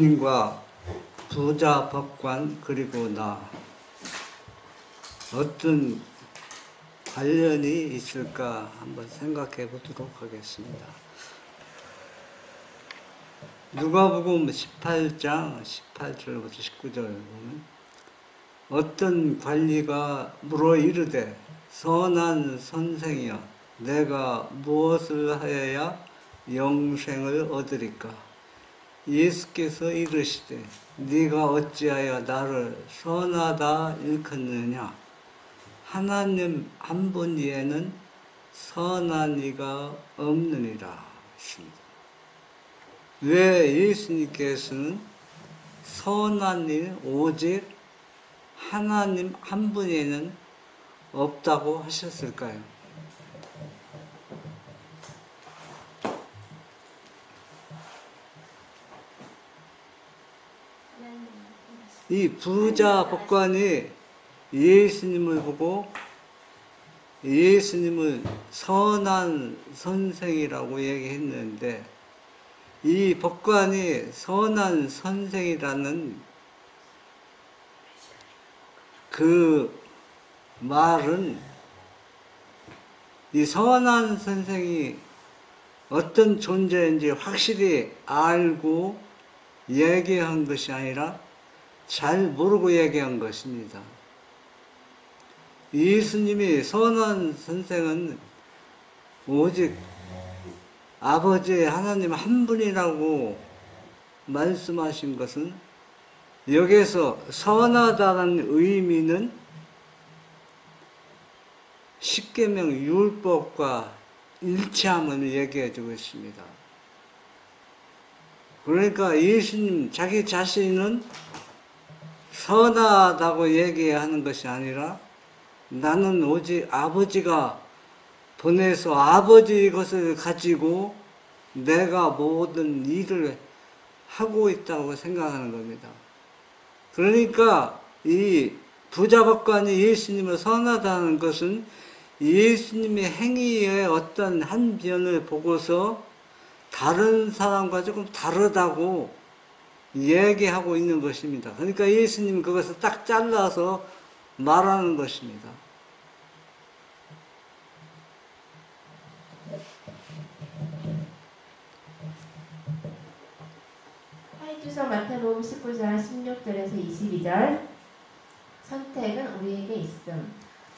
예수님과 부자 법관 그리고 나 어떤 관련이 있을까 한번 생각해 보도록 하겠습니다. 누가복음 18장 18절부터 19절 보면 어떤 관리가 물어 이르되 선한 선생이여 내가 무엇을 하여야 영생을 얻으리까? 예수께서 이르시되 네가 어찌하여 나를 선하다 일컫느냐? 하나님 한 분 이에는 선한 이가 없느니라 하십니다. 왜 예수님께서는 선한 일 오직 하나님 한 분에는 없다고 하셨을까요? 이 부자 법관이 예수님을 보고 예수님을 선한 선생이라고 얘기했는데 이 법관이 선한 선생이라는 그 말은 이 선한 선생이 어떤 존재인지 확실히 알고 얘기한 것이 아니라 잘 모르고 얘기한 것입니다. 예수님이 선한 선생은 오직 아버지 하나님 한 분이라고 말씀하신 것은 여기에서 선하다는 의미는 십계명 율법과 일치함을 얘기해 주고 있습니다. 그러니까 예수님 자기 자신은 선하다고 얘기하는 것이 아니라 나는 오직 아버지가 보내서 아버지 것을 가지고 내가 모든 일을 하고 있다고 생각하는 겁니다. 그러니까 이 부자법관이 예수님을 선하다는 것은 예수님의 행위의 어떤 한 면을 보고서 다른 사람과 조금 다르다고 얘기하고 있는 것입니다. 그러니까 예수님은 그것을 딱 잘라서 말하는 것입니다. 하이주성 마태복음 19장 16절에서 22절 선택은 우리에게 있음.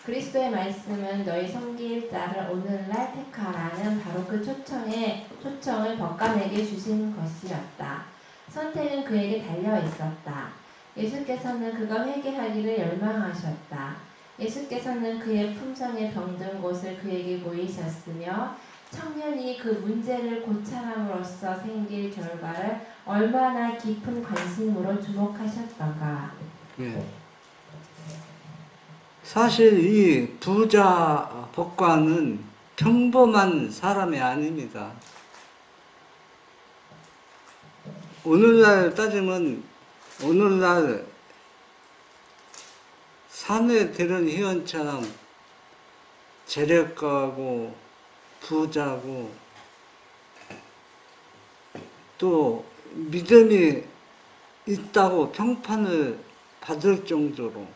그리스도의 말씀은 너희 섬길 자를 오늘날 택하라는 바로 그 초청을 법관에게 주신 것이었다. 선택은 그에게 달려 있었다. 예수께서는 그가 회개하기를 열망하셨다. 예수께서는 그의 품성에 병든 곳을 그에게 보이셨으며 청년이 그 문제를 고찰함으로써 생길 결과를 얼마나 깊은 관심으로 주목하셨던가. 네. 사실 이 부자 법관은 평범한 사람이 아닙니다. 오늘날 따지면 오늘날 산에 들은 희원처럼 재력가고 부자고 또 믿음이 있다고 평판을 받을 정도로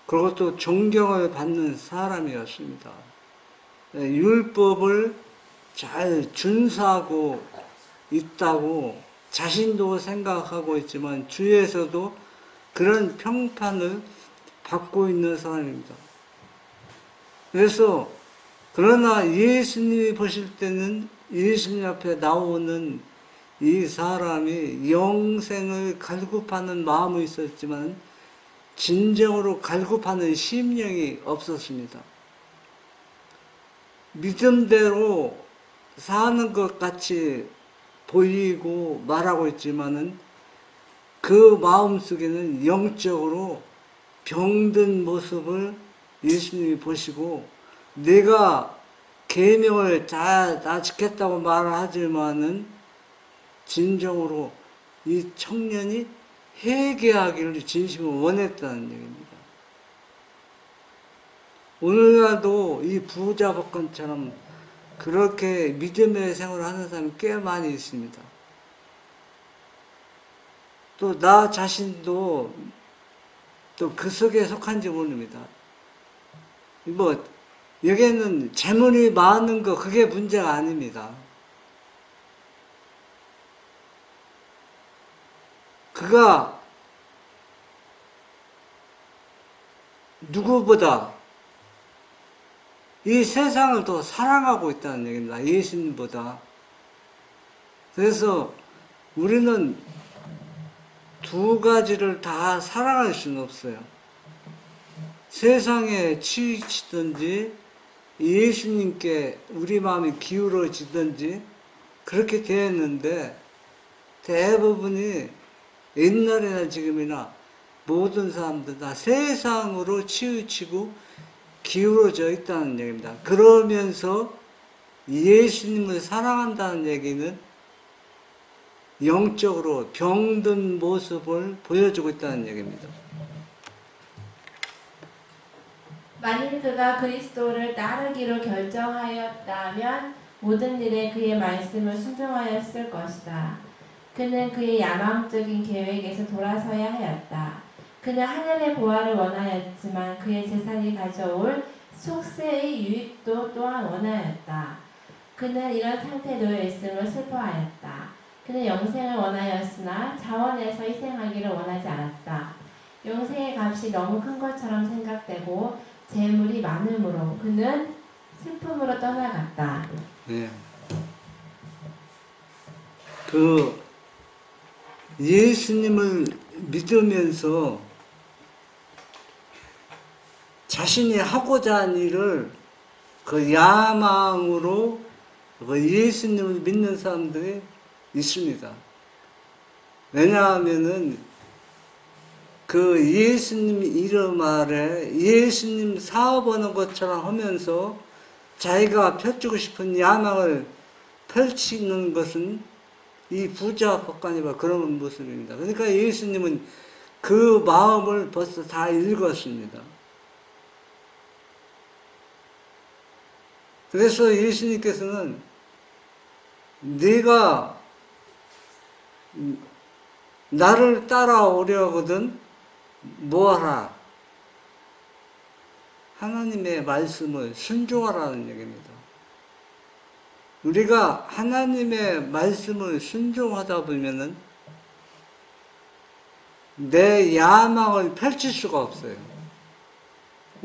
그리고 또 존경을 받는 사람이었습니다. 율법을 잘 준수하고 있다고 자신도 생각하고 있지만 주위에서도 그런 평판을 받고 있는 사람입니다. 그래서 그러나 예수님이 보실 때는 예수님 앞에 나오는 이 사람이 영생을 갈급하는 마음이 있었지만 진정으로 갈급하는 심령이 없었습니다. 믿음대로 사는 것 같이 보이고 말하고 있지만은 그 마음속에는 영적으로 병든 모습을 예수님이 보시고 내가 계명을 다 지켰다고 말을 하지만은 진정으로 이 청년이 회개하기를 진심으로 원했다는 얘기입니다. 오늘날도 이 부자 법관처럼 그렇게 믿음의 생활을 하는 사람이 꽤 많이 있습니다. 또 나 자신도 또 그 속에 속한지 모릅니다. 뭐 여기에는 재물이 많은 거 그게 문제가 아닙니다. 그가 누구보다 이 세상을 더 사랑하고 있다는 얘기입니다. 예수님보다. 그래서 우리는 두 가지를 다 사랑할 수는 없어요. 세상에 치우치든지 예수님께 우리 마음이 기울어지든지 그렇게 되었는데 대부분이 옛날이나 지금이나 모든 사람들 다 세상으로 치우치고 기울어져 있다는 얘기입니다. 그러면서 예수님을 사랑한다는 얘기는 영적으로 병든 모습을 보여주고 있다는 얘기입니다. 만일 그가 그리스도를 따르기로 결정하였다면 모든 일에 그의 말씀을 순종하였을 것이다. 그는 그의 야망적인 계획에서 돌아서야 하였다. 그는 하늘의 보화를 원하였지만 그의 재산이 가져올 속세의 유익도 또한 원하였다. 그는 이런 상태에 놓여 있음을 슬퍼하였다. 그는 영생을 원하였으나 자원에서 희생하기를 원하지 않았다. 영생의 값이 너무 큰 것처럼 생각되고 재물이 많음으로 그는 슬픔으로 떠나갔다. 네. 그 예수님을 믿으면서 자신이 하고자 하는 일을 그 야망으로 그 예수님을 믿는 사람들이 있습니다. 왜냐하면은 그 예수님 이름 아래 예수님 사업하는 것처럼 하면서 자기가 펼치고 싶은 야망을 펼치는 것은 이 부자 법관이와 그런 모습입니다. 그러니까 예수님은 그 마음을 벌써 다 읽었습니다. 그래서 예수님께서는 네가 나를 따라오려거든 뭐하라? 하나님의 말씀을 순종하라는 얘기입니다. 우리가 하나님의 말씀을 순종하다 보면은 내 야망을 펼칠 수가 없어요.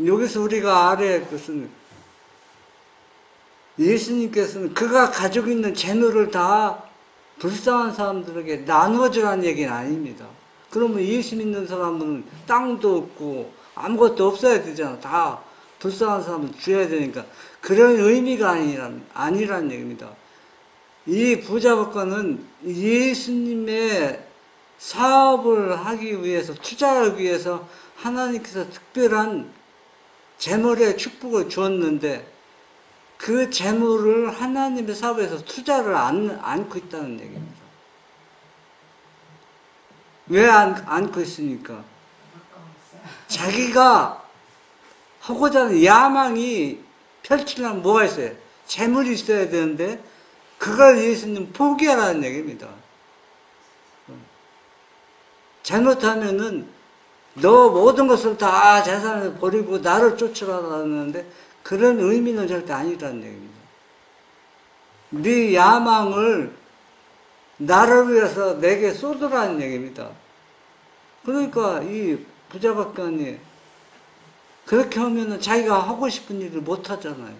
여기서 우리가 알아야 할 것은 예수님께서는 그가 가지고 있는 재물을 다 불쌍한 사람들에게 나눠주라는 얘기는 아닙니다. 그러면 예수 믿는 사람은 땅도 없고 아무것도 없어야 되잖아. 다 불쌍한 사람은 줘야 되니까. 그런 의미가 아니라는 얘기입니다. 이 부자법관은 예수님의 사업을 하기 위해서, 투자하기 위해서 하나님께서 특별한 재물의 축복을 주었는데 그 재물을 하나님의 사업에서 투자를 않고 있다는 얘기입니다. 왜 않고 있습니까? 자기가 하고자 하는 야망이 펼치려면 뭐가 있어요? 재물이 있어야 되는데 그걸 예수님 포기하라는 얘기입니다. 잘못하면은 너 모든 것을 다 재산을 버리고 나를 쫓으라는데 그런 의미는 절대 아니라는 얘기입니다. 네 야망을 나를 위해서 내게 쏟으라는 얘기입니다. 그러니까 이 부자박관이 그렇게 하면은 자기가 하고 싶은 일을 못 하잖아요.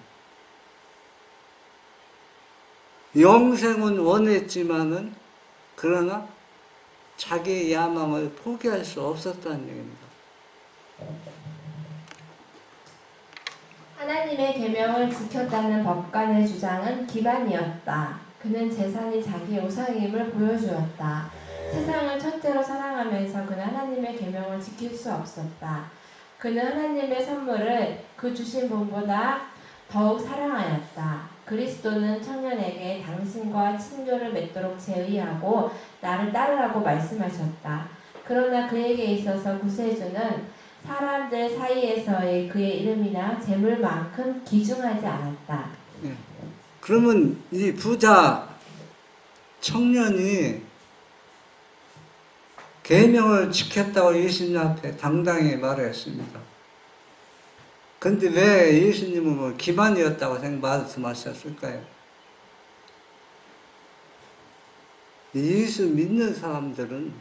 영생은 원했지만은 그러나 자기의 야망을 포기할 수 없었다는 얘기입니다. 하나님의 계명을 지켰다는 법관의 주장은 기반이었다. 그는 재산이 자기의 우상임을 보여주었다. 세상을 첫째로 사랑하면서 그는 하나님의 계명을 지킬 수 없었다. 그는 하나님의 선물을 그 주신 분보다 더욱 사랑하였다. 그리스도는 청년에게 당신과 친교를 맺도록 제의하고 나를 따르라고 말씀하셨다. 그러나 그에게 있어서 구세주는 사람들 사이에서의 그의 이름이나 재물만큼 귀중하지 않았다. 예. 그러면 이 부자 청년이 계명을 지켰다고 예수님 앞에 당당히 말했습니다. 근데 왜 예수님은 뭐 기만이었다고 말씀하셨을까요? 예수 믿는 사람들은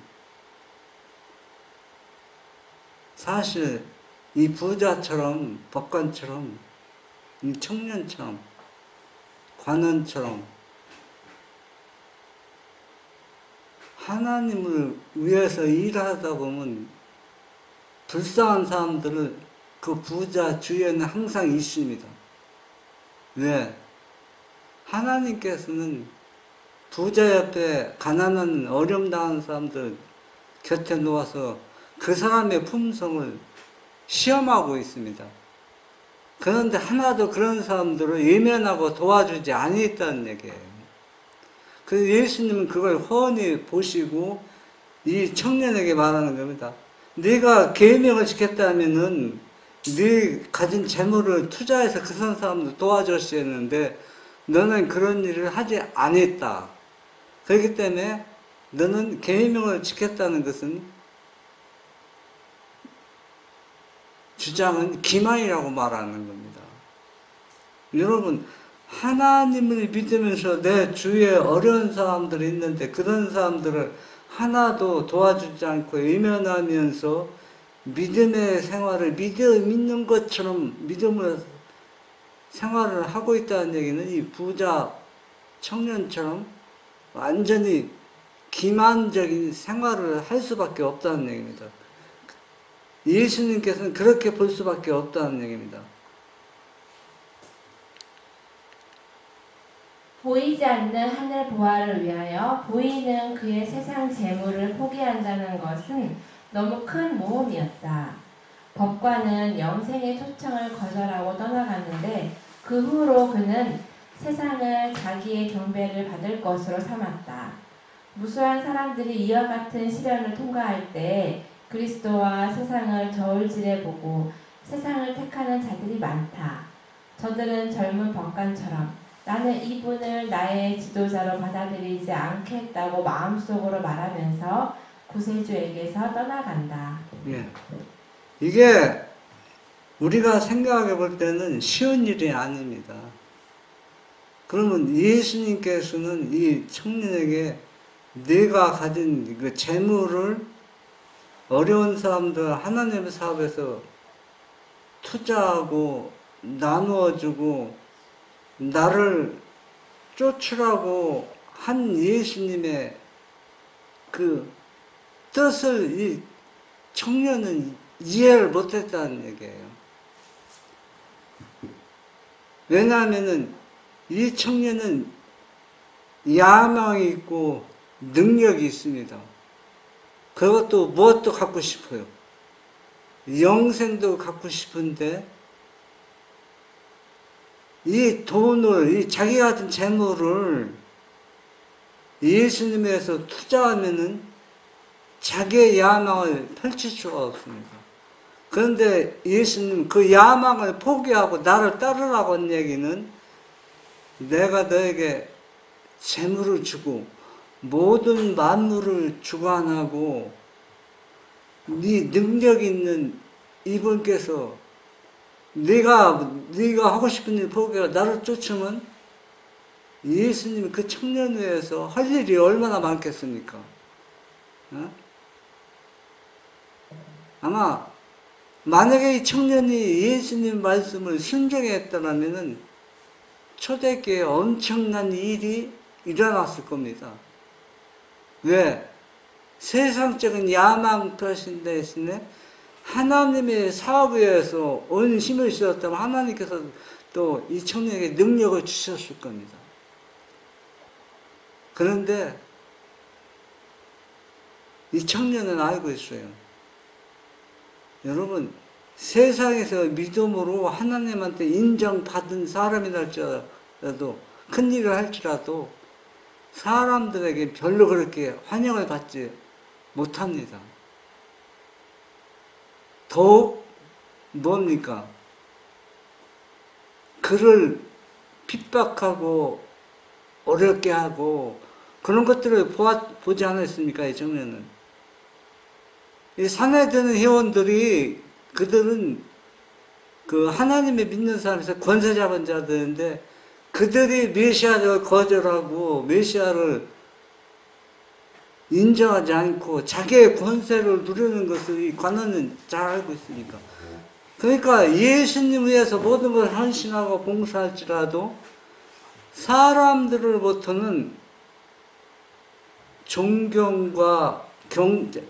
사실 이 부자처럼, 법관처럼, 이 청년처럼, 관원처럼 하나님을 위해서 일하다 보면 불쌍한 사람들은 그 부자 주위에는 항상 있습니다. 왜? 하나님께서는 부자 옆에 가난한 어려움 당하는 사람들 곁에 놓아서 그 사람의 품성을 시험하고 있습니다. 그런데 하나도 그런 사람들을 예면하고 도와주지 아니했다는 얘기예요. 그래서 예수님은 그걸 훤히 보시고 이 청년에게 말하는 겁니다. 네가 계명을 지켰다면은 네 가진 재물을 투자해서 그 사람들 도와줬어야 했는데 너는 그런 일을 하지 않았다. 그렇기 때문에 너는 계명을 지켰다는 것은 주장은 기만이라고 말하는 겁니다. 여러분, 하나님을 믿으면서 내 주위에 어려운 사람들이 있는데 그런 사람들을 하나도 도와주지 않고 외면하면서 믿음의 생활을 믿는 것처럼 믿음을 생활을 하고 있다는 얘기는 이 부자 청년처럼 완전히 기만적인 생활을 할 수밖에 없다는 얘기입니다. 예수님께서는 그렇게 볼 수밖에 없다는 얘기입니다. 보이지 않는 하늘 보화를 위하여 보이는 그의 세상 재물을 포기한다는 것은 너무 큰 모험이었다. 법관은 영생의 초청을 거절하고 떠나갔는데 그 후로 그는 세상을 자기의 경배를 받을 것으로 삼았다. 무수한 사람들이 이와 같은 시련을 통과할 때 그리스도와 세상을 저울질해 보고 세상을 택하는 자들이 많다. 저들은 젊은 법관처럼 나는 이분을 나의 지도자로 받아들이지 않겠다고 마음속으로 말하면서 구세주에게서 떠나간다. 예. 이게 우리가 생각해 볼 때는 쉬운 일이 아닙니다. 그러면 예수님께서는 이 청년에게 네가 가진 그 재물을 어려운 사람들 하나님의 사업에서 투자하고 나누어주고 나를 쫓으라고 한 예수님의 그 뜻을 이 청년은 이해를 못했다는 얘기예요. 왜냐하면은 이 청년은 야망이 있고 능력이 있습니다. 그것도 무엇도 갖고 싶어요. 영생도 갖고 싶은데 이 돈을, 이 자기 가진 재물을 예수님에서 투자하면은 자기의 야망을 펼칠 수가 없습니다. 그런데 예수님 그 야망을 포기하고 나를 따르라고 한 얘기는 내가 너에게 재물을 주고 모든 만물을 주관하고 네 능력 있는 이분께서 네가 하고 싶은 일 포기하고 나를 쫓으면 예수님이 그 청년 위해서 할 일이 얼마나 많겠습니까? 어? 아마 만약에 이 청년이 예수님 말씀을 순종했더라면은 초대교회에 엄청난 일이 일어났을 겁니다. 왜? 세상적인 야망 표신 대신에 하나님의 사업에 의해서 온 힘을 주셨다면 하나님께서 또 이 청년에게 능력을 주셨을 겁니다. 그런데 이 청년은 알고 있어요. 여러분, 세상에서 믿음으로 하나님한테 인정받은 사람이랄지라도 큰 일을 할지라도 사람들에게 별로 그렇게 환영을 받지 못합니다. 더욱 뭡니까? 그를 핍박하고 어렵게 하고 그런 것들을 보지 않았습니까? 이 청년은. 이 산에 드는 회원들이 그들은 그 하나님을 믿는 사람에서 권세 잡은 자들인데 그들이 메시아를 거절하고 메시아를 인정하지 않고 자기의 권세를 누리는 것을 이 관원은 잘 알고 있으니까. 그러니까 예수님 위해서 모든 걸 헌신하고 봉사할지라도 사람들로부터는 존경과 경제,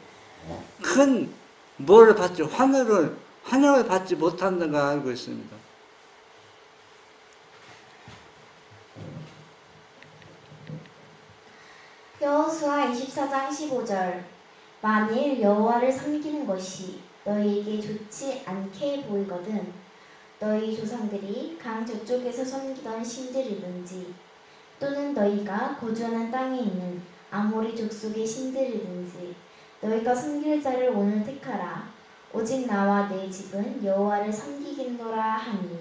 큰 뭐를 받지, 환영을 받지 못한다는 걸 알고 있습니다. 여호수아 24장 15절. 만일 여호와를 섬기는 것이 너희에게 좋지 않게 보이거든 너희 조상들이 강 저쪽에서 섬기던 신들이든지 또는 너희가 거주하는 땅에 있는 아모리 족속의 신들이든지 너희가 섬길 자를 오늘 택하라. 오직 나와 내 집은 여호와를 섬기겠노라 하니.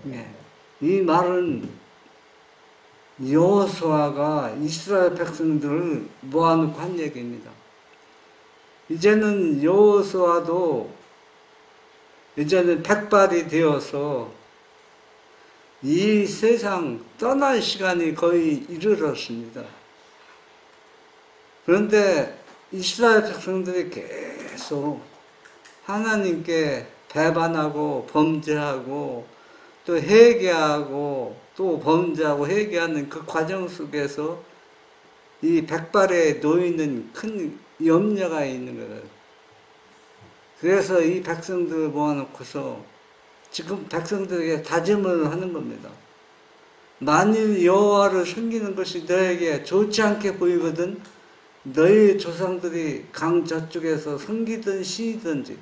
네. 이 말은 여호수아가 이스라엘 백성들을 모아놓고 한 얘기입니다. 이제는 여호수아도 이제는 백발이 되어서 이 세상 떠날 시간이 거의 이르렀습니다. 그런데 이스라엘 백성들이 계속 하나님께 배반하고 범죄하고 또 회개하고 또 범죄하고 회개하는 그 과정 속에서 이 백발에 놓이는 큰 염려가 있는 거예요. 그래서 이 백성들을 모아놓고서 지금 백성들에게 다짐을 하는 겁니다. 만일 여호와를 섬기는 것이 너에게 좋지 않게 보이거든 너희 조상들이 강 저쪽에서 섬기던 신이든지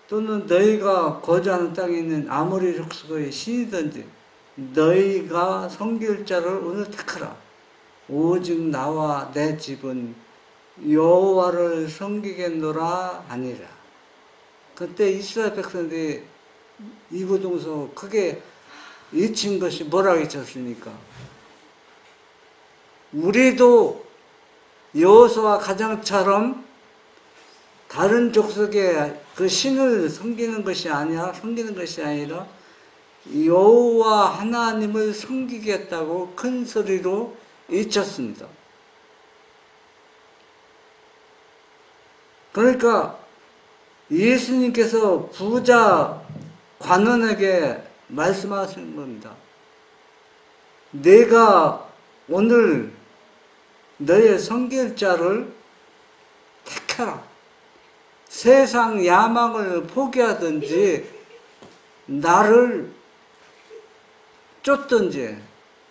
또는 너희가 거주하는 땅에 있는 아모리 족속의 신이든지 너희가 섬길 자를 오늘 택하라. 오직 나와 내 집은 여호와를 섬기겠노라 하니라. 그때 이스라엘 백성들이 이구동성 크게 외친 것이 뭐라고 외쳤습니까? 우리도 여호수아 가정처럼 다른 족속의 그 신을 섬기는 것이 아니라 여호와 하나님을 섬기겠다고 큰 소리로 외쳤습니다. 그러니까 예수님께서 부자 관원에게 말씀하시는 겁니다. 내가 오늘 너의 섬길 자를 택하라. 세상 야망을 포기하든지 나를 쫓든지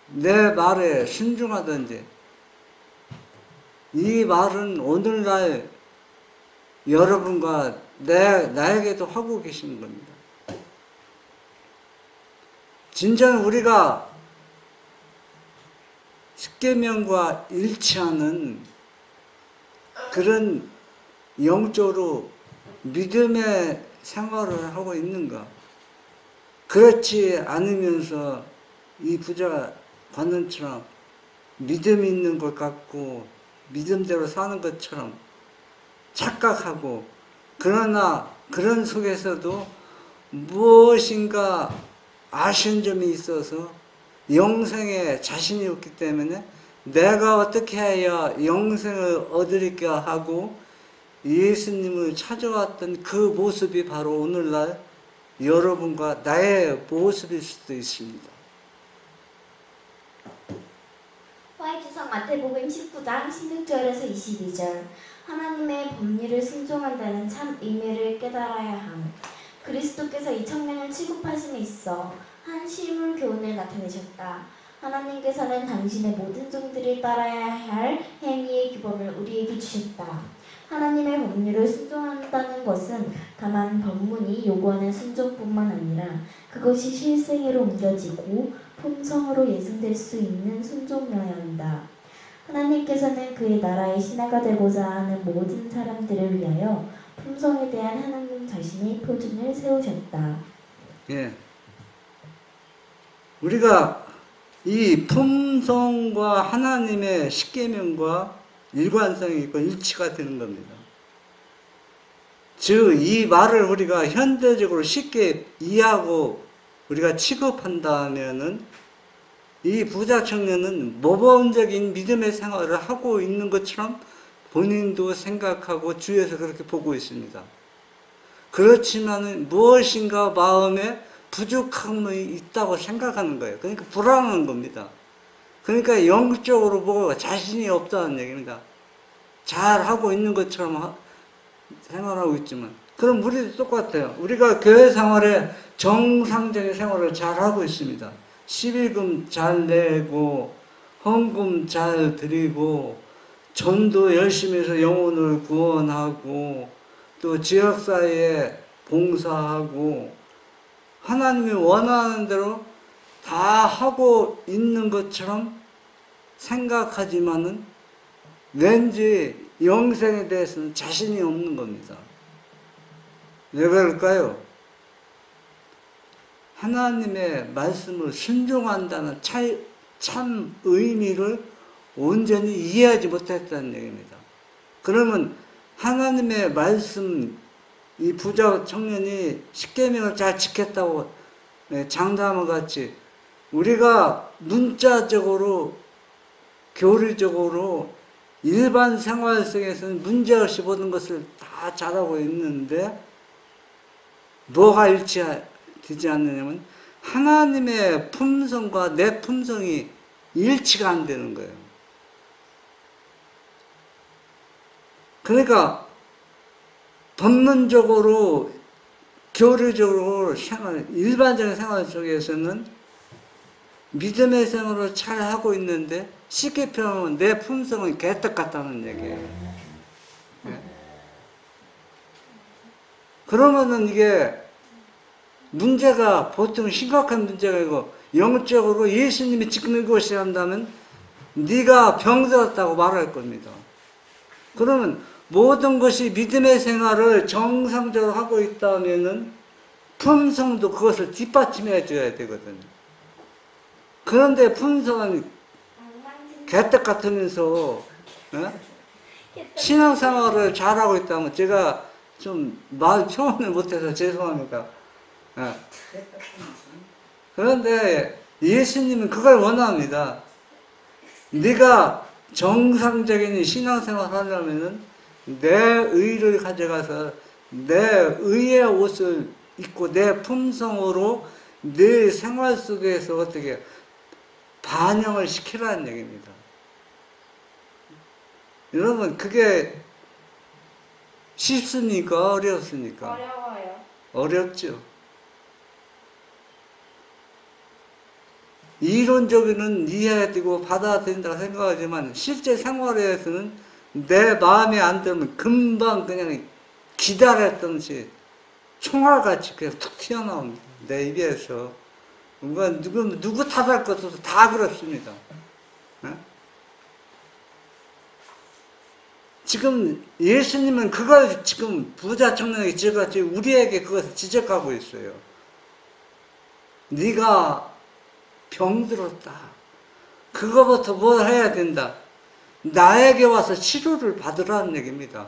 내 말에 순종하든지 이 말은 오늘날 여러분과 나에게도 하고 계시는 겁니다. 진정 우리가 십계명과 일치하는 그런 영적으로 믿음의 생활을 하고 있는가? 그렇지 않으면서 이 부자 관원처럼 믿음이 있는 것 같고 믿음대로 사는 것처럼 착각하고 그러나 그런 속에서도 무엇인가 아쉬운 점이 있어서 영생에 자신이 없기 때문에 내가 어떻게 해야 영생을 얻으리까 하고 예수님을 찾아왔던 그 모습이 바로 오늘날 여러분과 나의 모습일 수도 있습니다. 화해주성 마태복음 19장 16절에서 22절. 하나님의 법률을 순종한다는 참 의미를 깨달아야 함. 그리스도께서 이 청년을 취급하심에 있어 한 실물 교훈을 나타내셨다. 하나님께서는 당신의 모든 종들이 따라야 할 행위의 규범을 우리에게 주셨다. 하나님의 법률을 순종한다는 것은 다만 법문이 요구하는 순종뿐만 아니라 그것이 실생애로 옮겨지고 품성으로 예승될 수 있는 순종이어야 한다. 하나님께서는 그의 나라의 신하가 되고자 하는 모든 사람들을 위하여 품성에 대한 하나님 자신의 표준을 세우셨다. 예. 우리가 이 품성과 하나님의 십계명과 일관성이 있고 일치가 되는 겁니다. 즉, 이 말을 우리가 현대적으로 쉽게 이해하고 우리가 취급한다면은 이 부자 청년은 모범적인 믿음의 생활을 하고 있는 것처럼 본인도 생각하고 주위에서 그렇게 보고 있습니다. 그렇지만 무엇인가 마음에 부족함이 있다고 생각하는 거예요. 그러니까 불안한 겁니다. 그러니까 영적으로 보고 자신이 없다는 얘기입니다. 잘 하고 있는 것처럼 생활하고 있지만, 그럼 우리도 똑같아요. 우리가 교회 생활에 정상적인 생활을 잘 하고 있습니다. 11금 잘 내고, 헌금 잘 드리고, 전도 열심히 해서 영혼을 구원하고, 또 지역사회에 봉사하고, 하나님이 원하는 대로 다 하고 있는 것처럼 생각하지만은 왠지 영생에 대해서는 자신이 없는 겁니다. 왜 그럴까요? 하나님의 말씀을 순종한다는 참 의미를 온전히 이해하지 못했다는 얘기입니다. 그러면 하나님의 말씀, 이 부자 청년이 십계명을 잘 지켰다고 장담한 같이 우리가 문자적으로, 교리적으로 일반 생활 속에서는 문제없이 모든 것을 다 잘하고 있는데 뭐가 일치되지 않느냐면 하나님의 품성과 내 품성이 일치가 안 되는 거예요. 그러니까 법문적으로, 교리적으로 일반적인 생활 속에서는 믿음의 생활을 잘 하고 있는데 쉽게 표현하면 내 품성은 개떡 같다는 얘기예요. 네. 그러면은 이게 문제가 보통 심각한 문제가 있고, 영적으로 예수님이 지금 이것이 한다면 네가 병들었다고 말할 겁니다. 그러면 모든 것이 믿음의 생활을 정상적으로 하고 있다면은 품성도 그것을 뒷받침해 줘야 되거든요. 그런데 품성은 개떡 같으면서 신앙생활을 잘하고 있다면, 제가 좀 말 표현을 못해서 죄송합니다. 그런데 예수님은 그걸 원합니다. 네가 정상적인 신앙생활을 하려면은 내 의를 가져가서 내 의의 옷을 입고 내 품성으로 내 생활 속에서 어떻게 반영을 시키라는 얘기입니다. 여러분, 그게 쉽습니까? 어렵습니까? 어려워요. 어렵죠. 이론적으로는 이해되고 받아들인다고 생각하지만 실제 생활에서는 내 마음에 안 들면 금방 그냥 기다렸던지 총알같이 그냥 툭 튀어나옵니다. 내 입에서. 누구 탓할 것도 없어. 다 그렇습니다. 지금 예수님은 그걸 지금 부자 청년에게 지적하지 우리에게 그것을 지적하고 있어요. 네가 병들었다. 그거부터 뭘 해야 된다. 나에게 와서 치료를 받으라는 얘기입니다.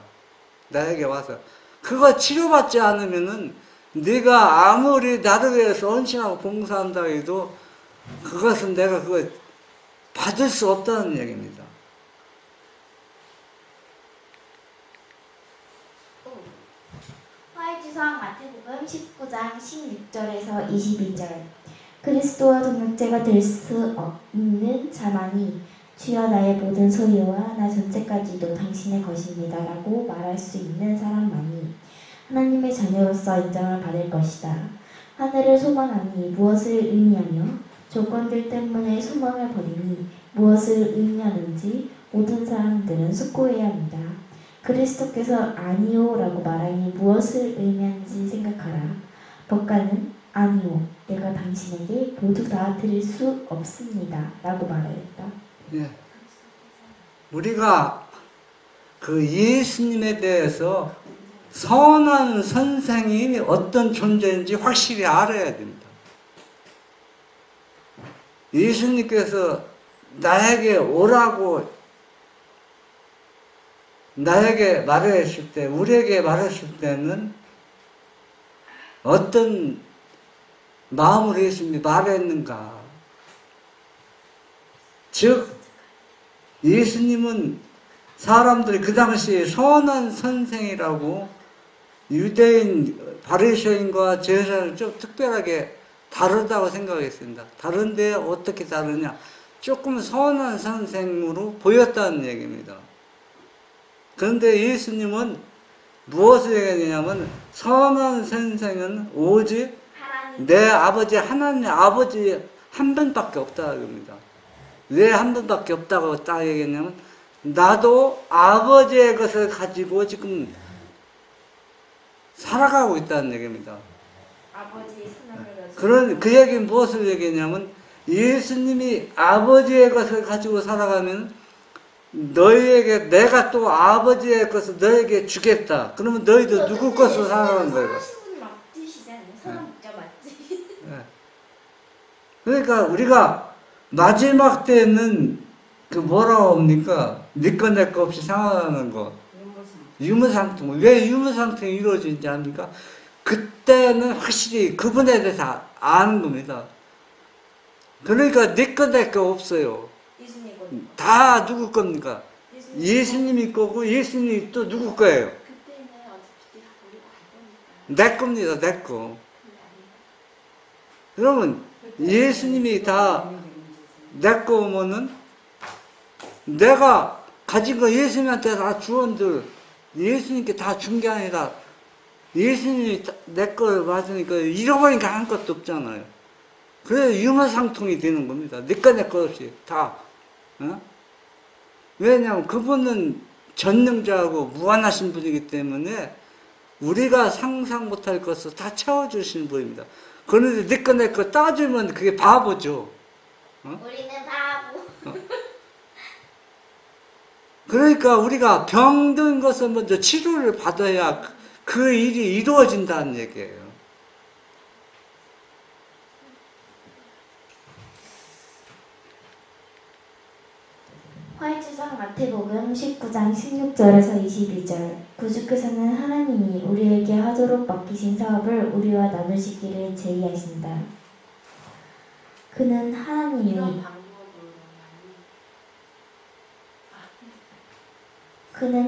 나에게 와서. 그거 치료받지 않으면은 네가 아무리 나를 위해서 헌신하고 봉사한다 해도 그것은 내가 그거 받을 수 없다는 얘기입니다. 화해주상 마태복음 19장 16절에서 22절. 그리스도와 동역자가 될 수 없는 자만이 주여 나의 모든 소유와 나 전체까지도 당신의 것입니다 라고 말할 수 있는 사람만이 하나님의 자녀로서 인정을 받을 것이다. 하늘을 소망하니 무엇을 의미하며 조건들 때문에 소망을 버리니 무엇을 의미하는지 모든 사람들은 숙고해야 합니다. 그리스도께서 아니요 라고 말하니 무엇을 의미하는지 생각하라. 법관은 아니요, 내가 당신에게 모두 다 드릴 수 없습니다 라고 말하였다. 예. 우리가 그 예수님에 대해서 선한 선생이 어떤 존재인지 확실히 알아야 됩니다. 예수님께서 나에게 오라고 나에게 말했을 때, 우리에게 말했을 때는 어떤 마음으로 예수님이 말했는가? 즉, 예수님은 사람들이 그 당시에 선한 선생이라고 유대인 바리새인과 제사를 좀 특별하게 다르다고 생각했습니다. 다른데 어떻게 다르냐? 조금 선한 선생으로 보였다는 얘기입니다. 그런데 예수님은 무엇을 얘기하냐면 선한 선생은 오직 내 아버지 하나님 아버지 한 분밖에 없다고 합니다. 왜 한 분밖에 없다고 딱 얘기했냐면 나도 아버지의 것을 가지고 지금 살아가고 있다는 얘기입니다. 아버지의 선함을 그런 그 얘기는 무엇을 얘기했냐면 예수님이 아버지의 것을 가지고 살아가면 너희에게 내가 또 아버지의 것을 너에게 주겠다. 그러면 너희도 누구 것으로 살아가는 거예요? 선하신 분 맞으시잖아요. 선한 목자 맞지? 네. 그러니까 우리가 마지막 때는 그 뭐라고 합니까? 니꺼 내꺼 없이 상하는 거. 유무상통. 왜 유무상통이 이루어지는지 압니까? 그때는 확실히 그분에 대해서 아는 겁니다. 그러니까 니꺼 내꺼 없어요. 예수님 다 누구 겁니까? 예수님이 거고 예수님이 또 누구 거예요? 그때는 어차피 우리가 알 거니까. 내 겁니다. 내 거. 그러면 예수님이 다 내 거면은 내가 가진 거 예수님한테 다 주었는데 예수님께 다 준 게 아니라 예수님이 내 걸 받으니까 잃어버리니까 한 것도 없잖아요. 그래서 유무상통이 되는 겁니다. 니꺼 내 것 없이 다. 어? 왜냐하면 그분은 전능자하고 무한하신 분이기 때문에 우리가 상상 못할 것을 다 채워주시는 분입니다. 그런데 니꺼 내 거 따지면 그게 바보죠. 우리는 바보. 그러니까 우리가 병든 것을 먼저 치료를 받아야 그 일이 이루어진다는 얘기예요. 화이트상 마태복음 19장 16절에서 22절. 구주께서는 하나님이 우리에게 하도록 맡기신 사업을 우리와 나누시기를 제의하신다. 그는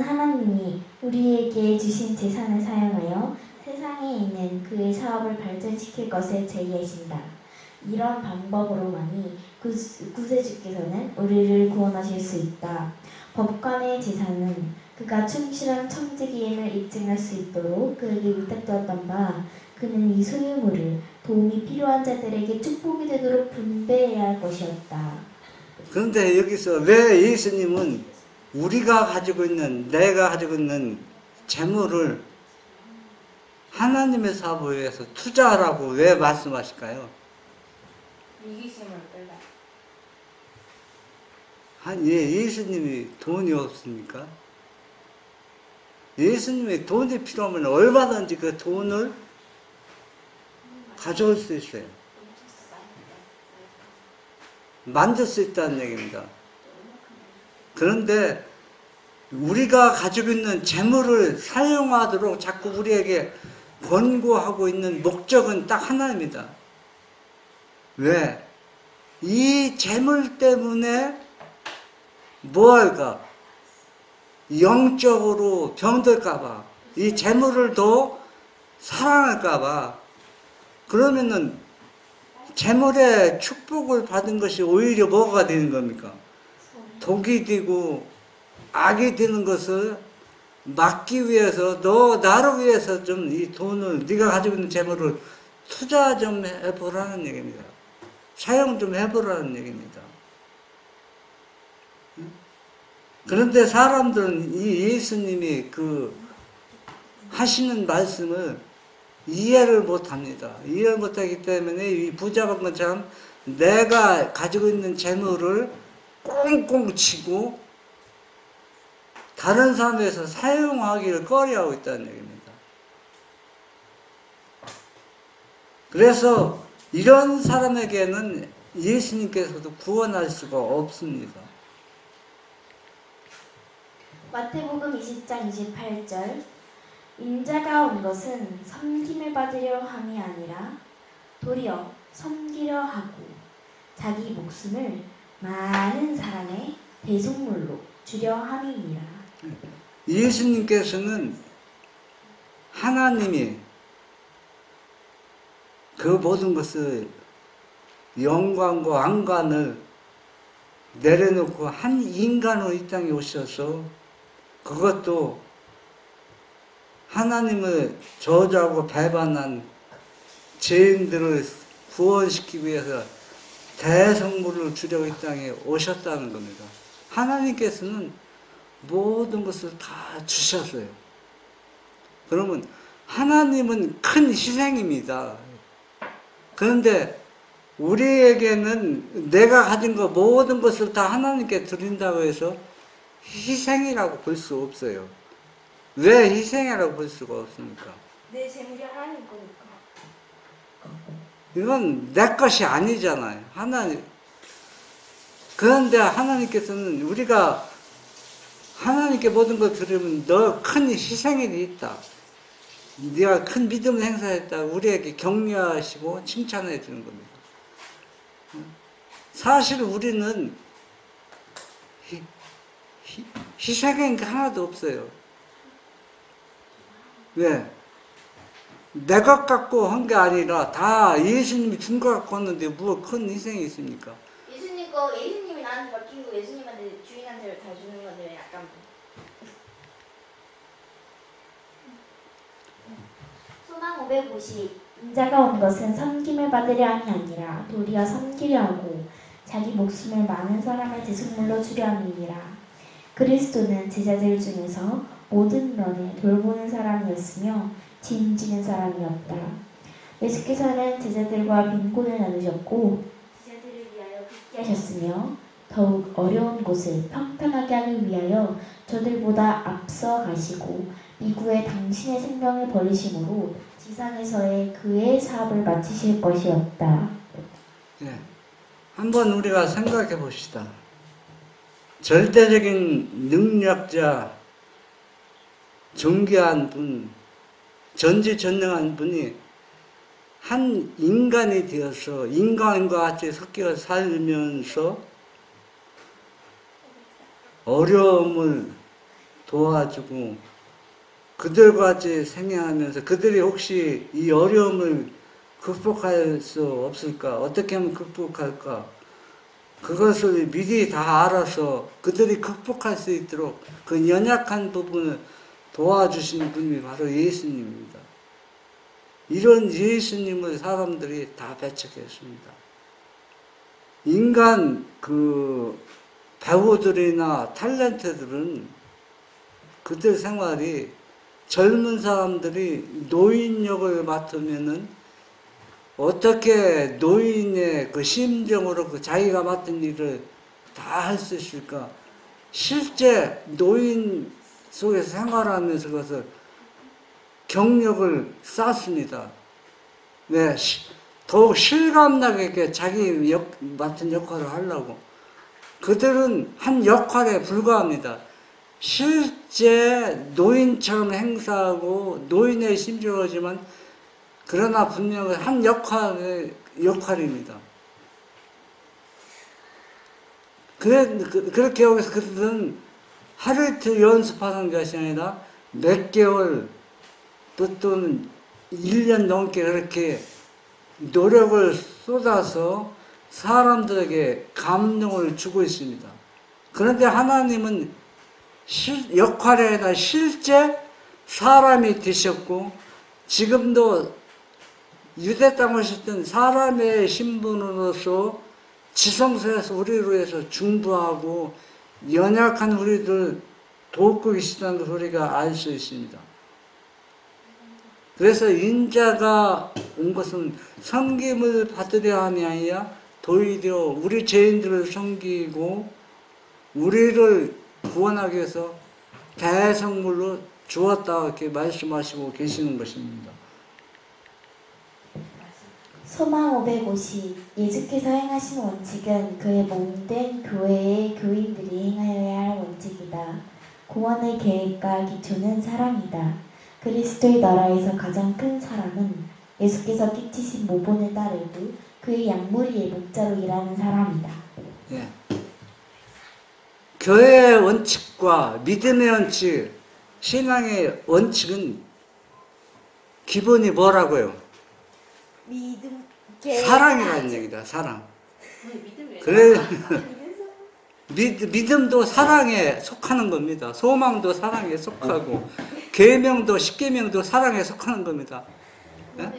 하나님이 우리에게 주신 재산을 사용하여 세상에 있는 그의 사업을 발전시킬 것을 제의하신다. 이런 방법으로만이 구세주께서는 우리를 구원하실 수 있다. 법관의 재산은 그가 충실한 청지기임을 입증할 수 있도록 그에게 위탁되었던 바 그는 이 소유물을 도움이 필요한 자들에게 축복이 되도록 분배해야 할 것이었다. 그런데 여기서 왜 예수님은 우리가 가지고 있는, 내가 가지고 있는 재물을 하나님의 사업을 위해서 투자하라고 왜 말씀하실까요? 이기심을 끌다. 예수님이 돈이 없습니까? 예수님이 돈이 필요하면 얼마든지 그 돈을 가져올 수 있어요. 만들 수 있다는 얘기입니다. 그런데 우리가 가지고 있는 재물을 사용하도록 자꾸 우리에게 권고하고 있는 목적은 딱 하나입니다. 왜? 이 재물 때문에 뭐 할까? 영적으로 병들까봐, 이 재물을 더 사랑할까봐, 그러면은 재물의 축복을 받은 것이 오히려 뭐가 되는 겁니까? 독이 되고 악이 되는 것을 막기 위해서 너 나를 위해서 좀 이 돈을 네가 가지고 있는 재물을 투자 좀 해보라는 얘기입니다. 사용 좀 해보라는 얘기입니다. 그런데 사람들은 이 예수님이 그 하시는 말씀을 이해를 못합니다. 이해를 못하기 때문에 이 부자가 것처럼 내가 가지고 있는 재물을 꽁꽁 치고 다른 사람에서 사용하기를 꺼려하고 있다는 얘기입니다. 그래서 이런 사람에게는 예수님께서도 구원할 수가 없습니다. 마태복음 20장 28절 인자가 온 것은 섬김을 받으려 함이 아니라 도리어 섬기려 하고 자기 목숨을 많은 사람의 대속물로 주려 함이니라. 예수님께서는 하나님이 그 모든 것을 영광과 안간을 내려놓고 한 인간으로 이 땅에 오셔서 그것도 하나님을 저주하고 배반한 죄인들을 구원시키기 위해서 대성물을 주려고 이 땅에 오셨다는 겁니다. 하나님께서는 모든 것을 다 주셨어요. 그러면 하나님은 큰 희생입니다. 그런데 우리에게는 내가 가진 거 모든 것을 다 하나님께 드린다고 해서 희생이라고 볼 수 없어요. 왜 희생이라고 볼 수가 없습니까? 내 재물이 하나님 거니까. 이건 내 것이 아니잖아요. 하나님. 그런데 하나님께서는 우리가 하나님께 모든 걸 드리면 너 큰 희생이 있다. 네가 큰 믿음을 행사했다. 우리에게 격려하시고 칭찬해 주는 겁니다. 사실 우리는 희생인 게 하나도 없어요. 왜? 내 것 갖고 한 게 아니라 다 예수님이 준 것 갖고 왔는데 뭐 큰 희생이 있습니까? 예수님이 나한테 맡긴 거 예수님한테 주인한테 다 주는 건데 약간 소망 550 인자가 온 것은 섬김을 받으려 함이 아니라 도리어 섬기려 하고 자기 목숨을 많은 사람의 대속물로 주려 함이니라. 그리스도는 제자들 중에서 모든 면에 돌보는 사람이었으며 짐지는 사람이었다. 예수께서는 제자들과 빈곤을 나누셨고 제자들을 위하여 빚게 하셨으며 더욱 어려운 곳을 평탄하게 하기 위하여 저들보다 앞서 가시고 이후에 당신의 생명을 버리심으로 지상에서의 그의 사업을 마치실 것이었다. 네. 한번 우리가 생각해 봅시다. 절대적인 능력자, 존귀한 분, 전지전능한 분이 한 인간이 되어서 인간과 같이 섞여 살면서 어려움을 도와주고 그들과 같이 생활하면서 그들이 혹시 이 어려움을 극복할 수 없을까? 어떻게 하면 극복할까? 그것을 미리 다 알아서 그들이 극복할 수 있도록 그 연약한 부분을 도와주신 분이 바로 예수님입니다. 이런 예수님을 사람들이 다 배척했습니다. 인간 배우들이나 탤런트들은 그들 생활이 젊은 사람들이 노인 역을 맡으면은 어떻게 노인의 그 심정으로 그 자기가 맡은 일을 다 할 수 있을까? 실제 노인 속에서 생활하면서 그것을 경력을 쌓습니다. 왜? 더욱 실감나게 자기 맡은 역할을 하려고. 그들은 한 역할에 불과합니다. 실제 노인처럼 행사하고 노인의 심정이지만 그러나 분명히 한 역할입니다. 그렇게 여기서 그들은 하루 이틀 연습하는 것이 아니라 몇 개월 또는 1년 넘게 그렇게 노력을 쏟아서 사람들에게 감동을 주고 있습니다. 그런데 하나님은 역할이 아니라 실제 사람이 되셨고 지금도 유대 땅에 오셨던 사람의 신분으로서 지성소에서 우리를 위해서 중보하고 연약한 우리들 돕고 계시다는 것을 우리가 알 수 있습니다. 그래서 인자가 온 것은 섬김을 받으려 함이 아니라 도리어 우리 죄인들을 섬기고 우리를 구원하기 위해서 대성물로 주었다 이렇게 말씀하시고 계시는 것입니다. 소망 550 예수께서 행하신 원칙은 그의 몸된 교회의 교인들이 행하여야 할 원칙이다. 구원의 계획과 기초는 사랑이다. 그리스도의 나라에서 가장 큰 사랑은 예수께서 끼치신 모본을 따르고 그의 양무리의 목자로 일하는 사람이다. 예. 교회의 원칙과 믿음의 원칙, 신앙의 원칙은 기본이 뭐라고요? 믿음, 사랑이라는 얘기다. 사랑. 그래 믿음도 사랑에 속하는 겁니다. 소망도 사랑에 속하고 계명도 십계명도 사랑에 속하는 겁니다. 예?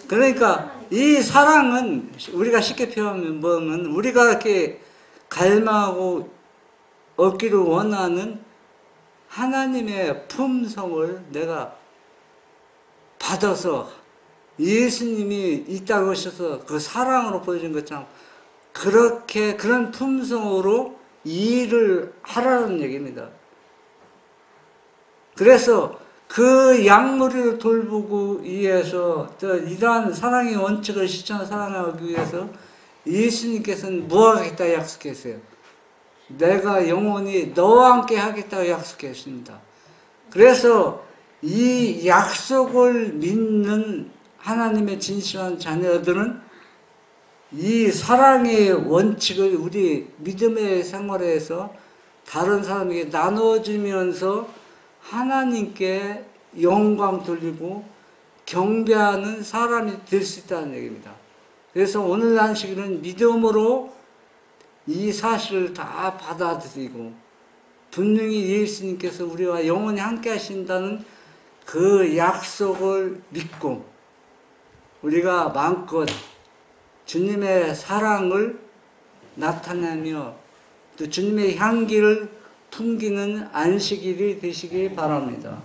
그러니까 이 사랑은 우리가 쉽게 표현하면 우리가 이렇게 갈망하고 얻기를 원하는 하나님의 품성을 내가 받아서 예수님이 이 땅에 오셔서 그 사랑으로 보여준 것처럼 그렇게 그런 품성으로 일을 하라는 얘기입니다. 그래서 그 양무리를 돌보고 위해서 이러한 사랑의 원칙을 실천 사랑하기 위해서 예수님께서는 뭐 하겠다 약속했어요? 내가 영원히 너와 함께 하겠다고 약속했습니다. 그래서 이 약속을 믿는 하나님의 진실한 자녀들은 이 사랑의 원칙을 우리 믿음의 생활에서 다른 사람에게 나눠주면서 하나님께 영광 돌리고 경배하는 사람이 될 수 있다는 얘기입니다. 그래서 오늘 안식일은 믿음으로 이 사실을 다 받아들이고 분명히 예수님께서 우리와 영원히 함께 하신다는 그 약속을 믿고 우리가 마음껏 주님의 사랑을 나타내며 또 주님의 향기를 풍기는 안식일이 되시기 바랍니다.